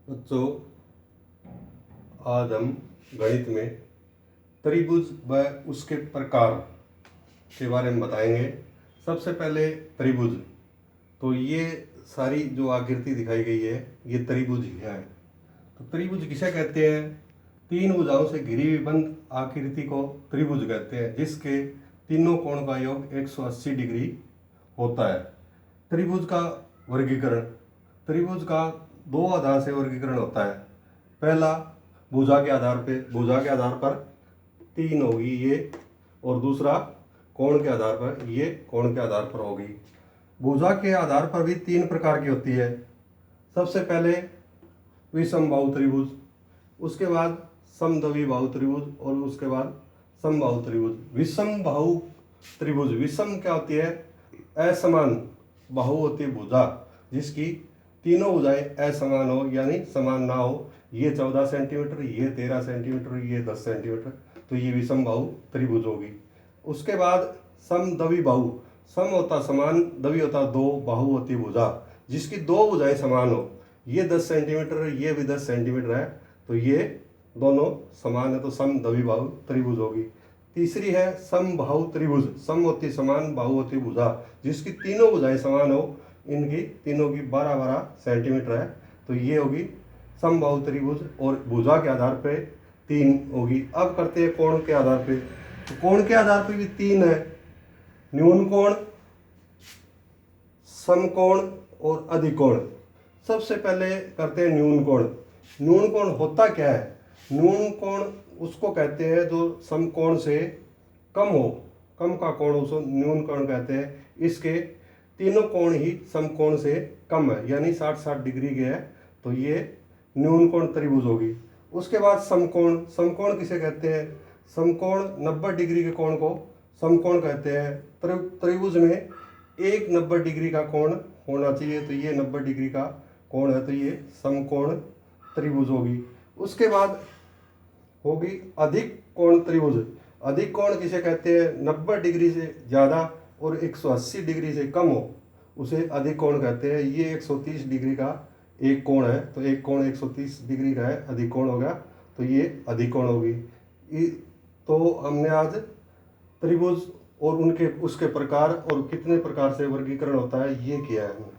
बच्चों, आज हम गणित में त्रिभुज व उसके प्रकार के बारे में बताएंगे। सबसे पहले त्रिभुज, तो ये सारी जो आकृति दिखाई गई है ये त्रिभुज ही है। तो त्रिभुज किसे कहते हैं? तीन भुजाओं से घिरी हुई बंद आकृति को त्रिभुज कहते हैं, जिसके तीनों कोण का योग 180 डिग्री होता है। त्रिभुज का वर्गीकरण, त्रिभुज का दो आधार से वर्गीकरण होता है। पहला भुजा के आधार पर तीन होगी ये, और दूसरा कोण के आधार पर, ये कोण के आधार पर होगी। भुजा के आधार पर भी तीन प्रकार की होती है। सबसे पहले विषमबाहु त्रिभुज, उसके बाद समद्विबाहु त्रिभुज और उसके बाद समबाहु त्रिभुज। विषमबाहु त्रिभुज, विषम क्या होती है? असमान। बाहु होती है भुजा जिसकी तीनों भुजाएं असमान हो, यानी समान ना हो। ये 14 सेंटीमीटर, ये 13 सेंटीमीटर, ये 10 सेंटीमीटर, तो ये विषमबाहु त्रिभुज होगी। उसके बाद समद्विबाहु, सम होता समान, द्वि होता दो, बाहु होती भुजा जिसकी दो भुजाएं समान हो। ये 10 सेंटीमीटर, ये भी 10 सेंटीमीटर है, तो ये दोनों समान है, तो समद्विबाहु त्रिभुज होगी। तीसरी है समबाहु त्रिभुज, सम होती समान, बाहु होती भुजा जिसकी तीनों भुजाएं समान हो। इनकी तीनों की 12-12 सेंटीमीटर है, तो ये होगी समबाहु त्रिभुज, और भुजा के आधार पे तीन होगी। अब करते हैं कोण के आधार पे, तो कोण के आधार पे भी तीन है, न्यून कोण, समकोण और अधिकोण। सबसे पहले करते हैं न्यून कोण। न्यून कोण होता क्या है? न्यून कोण उसको कहते हैं जो समकोण से कम हो, कम का कोण उसको न्यून कोण कहते हैं। इसके तीनों कोण ही समकोण से कम है, यानी 60-60 डिग्री के है, तो ये न्यून कोण त्रिभुज होगी। उसके बाद समकोण, समकोण किसे कहते हैं? समकोण 90 डिग्री के कोण को समकोण कहते हैं। त्रिभुज में एक 90 डिग्री का कोण होना चाहिए, तो ये 90 डिग्री का कोण है, तो ये समकोण त्रिभुज होगी। उसके बाद होगी अधिक कोण त्रिभुज। अधिक कोण किसे कहते हैं? 90 डिग्री से ज़्यादा और 180 डिग्री से कम हो, उसे अधिक कोण कहते हैं। ये 130 डिग्री का एक कोण है, तो एक कोण 130 डिग्री का है, अधिक कोण होगा, तो ये अधिक कोण होगी। तो हमने आज त्रिभुज और उनके उसके प्रकार और कितने प्रकार से वर्गीकरण होता है ये किया है हमने।